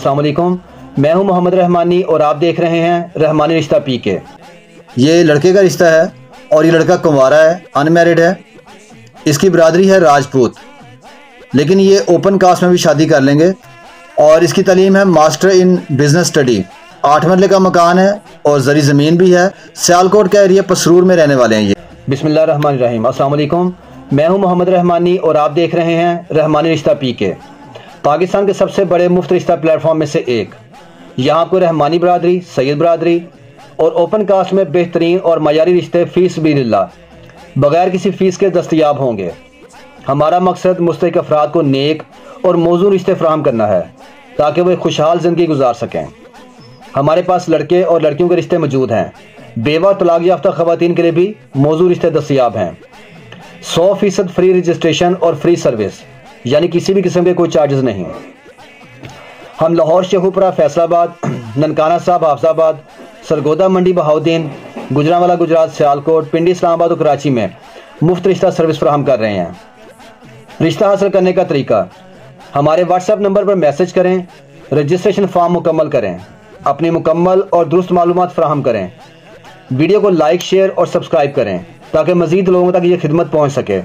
अस्सलाम वालेकुम, मैं हूं मोहम्मद रहमानी और आप देख रहे हैं रहमानी रिश्ता पीके। ये लड़के का रिश्ता है और ये लड़का कुंवारा है, अनमैरिड है। इसकी बरादरी है राजपूत, लेकिन ये ओपन कास्ट में भी शादी कर लेंगे और इसकी तालीम है मास्टर इन बिजनेस स्टडी। 8 मरले का मकान है और ज़री ज़मीन भी है। सियालकोट का एरिया पसरूर में रहने वाले हैं ये। बिस्मिल्लाहिर्रहमानिर्रहीम। अस्सलाम वालेकुम, मैं हूं मोहम्मद रहमानी और आप देख रहे हैं रहमानी रिश्ता पीके, पाकिस्तान के सबसे बड़े मुफ्त रिश्ता प्लेटफॉर्म में से एक। यहाँ आपको रहमानी बरादरी, सैयद बरादरी और ओपन कास्ट में बेहतरीन और मयारी रिश्ते फ़ीस बिल्लाह बगैर किसी फ़ीस के दस्तयाब होंगे। हमारा मकसद मुस्तहिक अफराद को नेक और मौजूद रिश्ते फराहम करना है ताकि वे खुशहाल ज़िंदगी गुजार सकें। हमारे पास लड़के और लड़कियों के रिश्ते मौजूद हैं। बेवा तलाक याफ्ता ख़वातीन के लिए भी मौजूद रिश्ते दस्तयाब हैं। 100% फ्री रजिस्ट्रेशन और फ्री सर्विस, यानी किसी भी किस्म के कोई चार्जेस नहीं। हम लाहौर, शेखुपुरा, फैसलाबाद, ननकाना साहब, हाफजाबाद, सरगोदा मंडी, बहाउद्दीन, गुजरांवाला गुजरात, सियालकोट, पिंडी, इस्लामाबाद और कराची में मुफ्त रिश्ता सर्विस फराहम कर रहे हैं। रिश्ता हासिल करने का तरीका: हमारे व्हाट्सएप नंबर पर मैसेज करें, रजिस्ट्रेशन फॉर्म मुकम्मल करें, अपनी मुकम्मल और दुरुस्त मालूमात फराहम करें, वीडियो को लाइक, शेयर और सब्सक्राइब करें ताकि मज़ीद लोगों तक ये खिदमत पहुँच सके।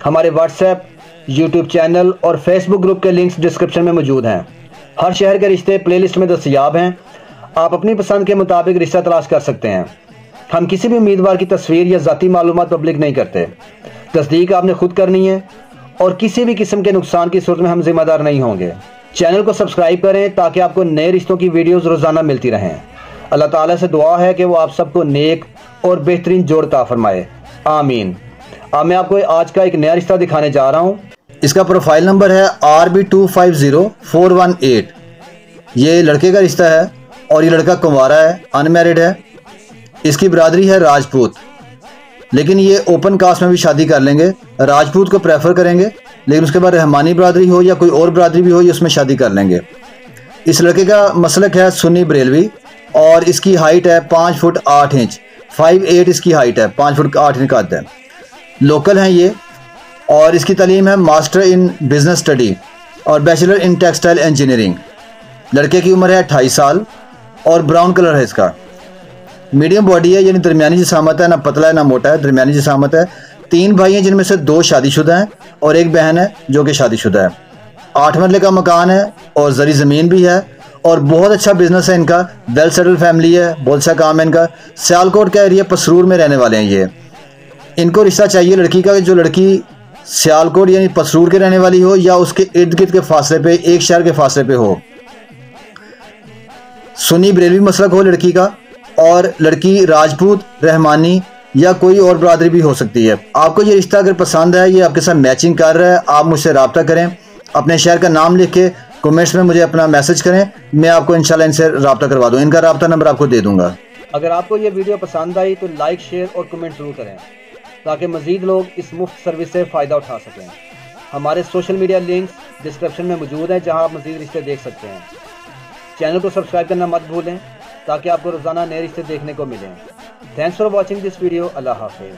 हमारे व्हाट्सएप, यूट्यूब चैनल और फेसबुक ग्रुप के लिंक्स डिस्क्रिप्शन में मौजूद हैं। हर शहर के रिश्ते प्लेलिस्ट में दस्तयाब हैं। आप अपनी पसंद के मुताबिक रिश्ता तलाश कर सकते हैं। हम किसी भी उम्मीदवार की तस्वीर या ज़ाती मालूमात पब्लिक नहीं करते। तस्दीक आपने खुद करनी है और किसी भी किस्म के नुकसान की सूरत में हम जिम्मेदार नहीं होंगे। चैनल को सब्सक्राइब करें ताकि आपको नए रिश्तों की वीडियोज़ रोज़ाना मिलती रहें। अल्लाह ताला से दुआ है कि वो आप सबको नेक और बेहतरीन जोड़ अता फरमाए, आमीन। अब मैं आपको आज का एक नया रिश्ता दिखाने जा रहा हूँ। इसका प्रोफाइल नंबर है RB250418। ये लड़के का रिश्ता है और ये लड़का कुंवारा है, अनमैरिड है। इसकी बरादरी है राजपूत, लेकिन ये ओपन कास्ट में भी शादी कर लेंगे। राजपूत को प्रेफर करेंगे, लेकिन उसके बाद रहमानी बरादरी हो या कोई और बरादरी भी हो, ये उसमें शादी कर लेंगे। इस लड़के का मसलक है सुन्नी बरेलवी और इसकी हाइट है 5 फुट 8 इंच। 5'8" इसकी हाइट है, 5 फुट 8 इंच का कद है। लोकल हैं ये और इसकी तालीम है मास्टर इन बिजनेस स्टडी और बैचलर इन टेक्सटाइल इंजीनियरिंग। लड़के की उम्र है 28 साल और ब्राउन कलर है इसका। मीडियम बॉडी है, यानी दरमियानी जिसामत है, ना पतला है ना मोटा है, दरमियानी जिसामत है। 3 भाई हैं जिनमें से 2 शादीशुदा हैं और एक बहन है जो कि शादीशुदा है। 8 मरले का मकान है और ज़री ज़मीन भी है और बहुत अच्छा बिजनेस है इनका। वेल सेटल फैमिली है, बहुत अच्छा काम है इनका। सियालकोट का एरिया पसरूर में रहने वाले हैं ये। इनको रिश्ता चाहिए लड़की का जो लड़की सियालकोट यानी पसरूर के रहने वाली हो या उसके इर्द गिर्द के फासले पे, एक शहर के फासले पे हो। सुन्नी बरेलवी मसलक हो लड़की का और लड़की राजपूत, रहमानी या कोई और बरादरी भी हो सकती है। आपको ये रिश्ता अगर पसंद है, ये आपके साथ मैचिंग कर रहा है, आप मुझसे रब्ता करें। अपने शहर का नाम लिख के कमेंट्स में मुझे अपना मैसेज करें, मैं आपको इंशाल्लाह इनसे रब्ता करवा दूँ। इनका रब्ता नंबर आपको दे दूँगा। अगर आपको ये वीडियो पसंद आई तो लाइक, शेयर और कमेंट ज़रूर करें ताकि मज़ीद लोग इस मुफ्त सर्विस से फ़ायदा उठा सकें। हमारे सोशल मीडिया लिंक्स डिस्क्रिप्शन में मौजूद हैं जहां आप मज़ीद रिश्ते देख सकते हैं। चैनल को सब्सक्राइब करना मत भूलें ताकि आपको रोज़ाना नए रिश्ते देखने को मिलें। Thanks for watching this video. अल्लाह हाफिज़।